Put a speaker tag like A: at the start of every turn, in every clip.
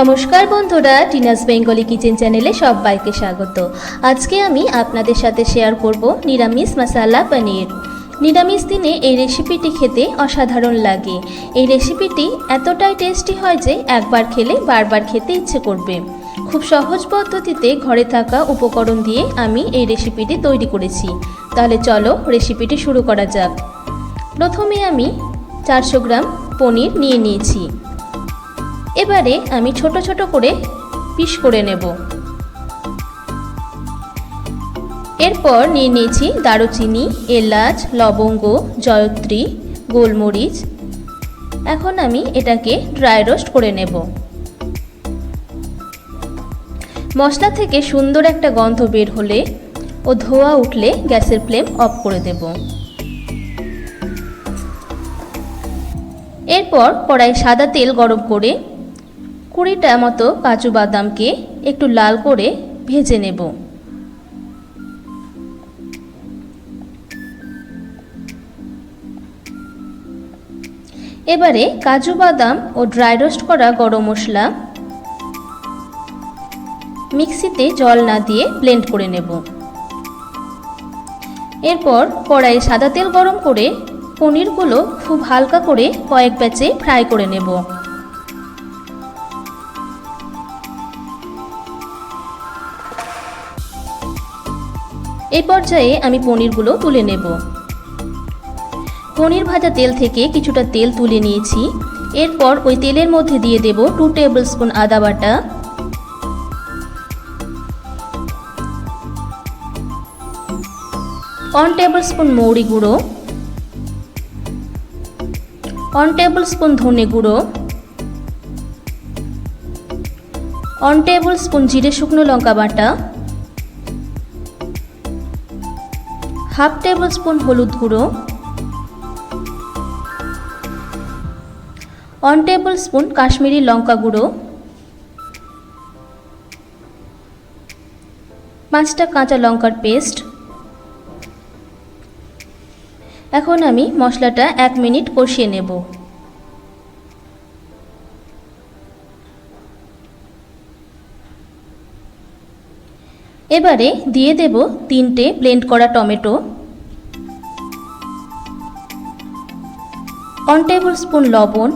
A: নমস্কার বন্ধুরা, Tina's Bengali kitchen চ্যানেলে সবাইকে স্বাগত। আজকে আমি আপনাদের সাথে শেয়ার করব নিরামিষ মশালা পনির। নিরামিষ দিনে এই রেসিপিটি খেতে অসাধারণ লাগে। এই রেসিপিটি এতটাই টেস্টি হয় যে একবার খেলে বারবার খেতে ইচ্ছে করবে। খুব সহজ পদ্ধতিতে ঘরে থাকা উপকরণ দিয়ে আমি এই রেসিপিটি তৈরি করেছি। তাহলে চলো রেসিপিটি শুরু করা যাক। প্রথমে আমি 400 গ্রাম পনির নিয়ে নিয়েছি। এবারে আমি ছোট ছোট করে পিস করে নেব। এরপর নিয়ে নিয়েছি দারুচিনি, এলাচ, লবঙ্গ, জয়ত্রী, গোলমরিচ। এখন আমি এটাকে ড্রাই রোস্ট করে নেব। মশলা থেকে সুন্দর একটা গন্ধ বের হলে ও ধোঁয়া উঠলে গ্যাসের ফ্লেম অফ করে দেব। এরপর কড়াই সাদা তেল গরম করে 20টা মতো কাজু বাদামকে একটু লাল করে ভেজে নেব। এবারে কাজু বাদাম ও ড্রাই রোস্ট করা গরম মশলা মিক্সিতে জল না দিয়ে ব্লেন্ড করে নেব। এরপর কড়াইয়ে সাদা তেল গরম করে পনিরগুলো খুব হালকা করে কয়েক ব্যাচে ফ্রাই করে নেব। এই পর্যায়ে আমি পনিরগুলো তুলে নেব। পনির ভাজা তেল থেকে কিছুটা তেল তুলে নিয়েছি। এরপর ওই তেলের মধ্যে দিয়ে দেব 2 টেবিল স্পুন আদা বাটা, 1 টেবিল স্পুন মৌরি গুঁড়ো, 1 টেবিল স্পুন ধনে গুঁড়ো, 1 টেবিল স্পুন জিরে শুকনো লঙ্কা বাটা, 1/2 টেবিল স্পুন হলুদ গুঁড়ো, 1 টেবিল স্পুন কাশ্মীরি লঙ্কা গুঁড়ো, 5টা কাঁচা লঙ্কার পেস্ট। এখন আমি মশলাটা 1 মিনিট কষিয়ে নেব। এবারে দিয়ে দেব 3টে ব্লেন্ড করা টমেটো, 1 টেবিল স্পুন লবণ,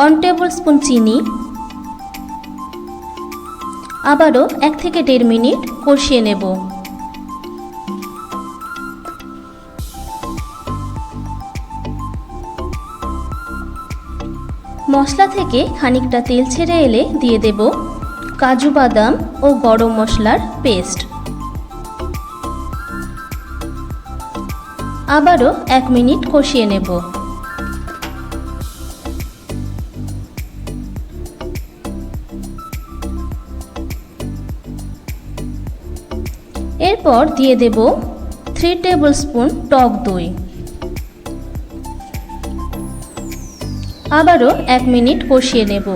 A: 1 টেবিল স্পুন চিনি। আবারও 1 থেকে 1.5 মিনিট কষিয়ে নেব। মশলা থেকে খানিকটা তেল ছেড়ে এলে দিয়ে দেব কাজু বাদাম ও গরম মশলার পেস্ট। আবারও 1 মিনিট কষিয়ে নেব। এরপর দিয়ে দেব 3 টেবিল স্পুন টক দই। আবারও 1 মিনিট কষিয়ে নেব।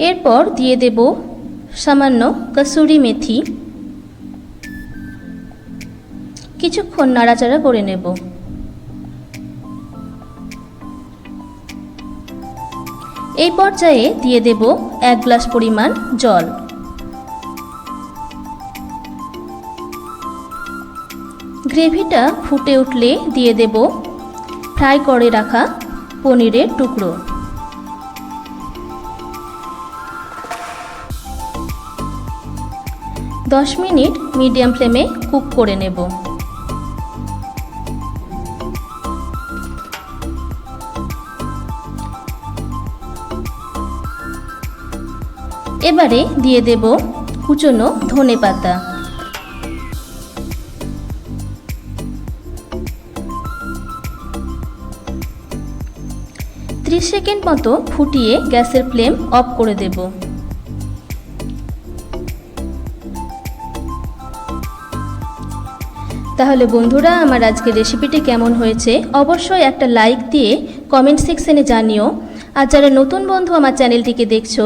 A: এরপর দিয়ে দেব সামান্য কসুরি মেথি। কিছুক্ষণ নাড়াচাড়া করে নেব। এই পর্যায়ে দিয়ে দেব 1 গ্লাস পরিমাণ জল। গ্রেভিটা ফুটে উঠলে দিয়ে দেব ফ্রাই করে রাখা পনিরের টুকরো। দশ মিনিট মিডিয়াম ফ্লেমে কুক করে নেব। এবারে দিয়ে দেব কুচনো ধনে পাতা। 30 সেকেন্ড মতো ফুটিয়ে গ্যাসের ফ্লেম অফ করে দেব। তাহলে বন্ধুরা, আমার আজকের রেসিপিটি কেমন হয়েছে অবশ্যই একটা লাইক দিয়ে কমেন্ট সেকশনে জানিও। আর যারা নতুন বন্ধু আমার চ্যানেলটিকে দেখছো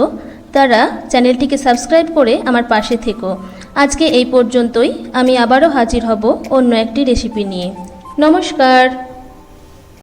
A: তারা চ্যানেলটিকে সাবস্ক্রাইব করে আমার পাশে থেকো। আজকে এই পর্যন্তই। আমি আবারও হাজির হব অন্য একটি রেসিপি নিয়ে। নমস্কার।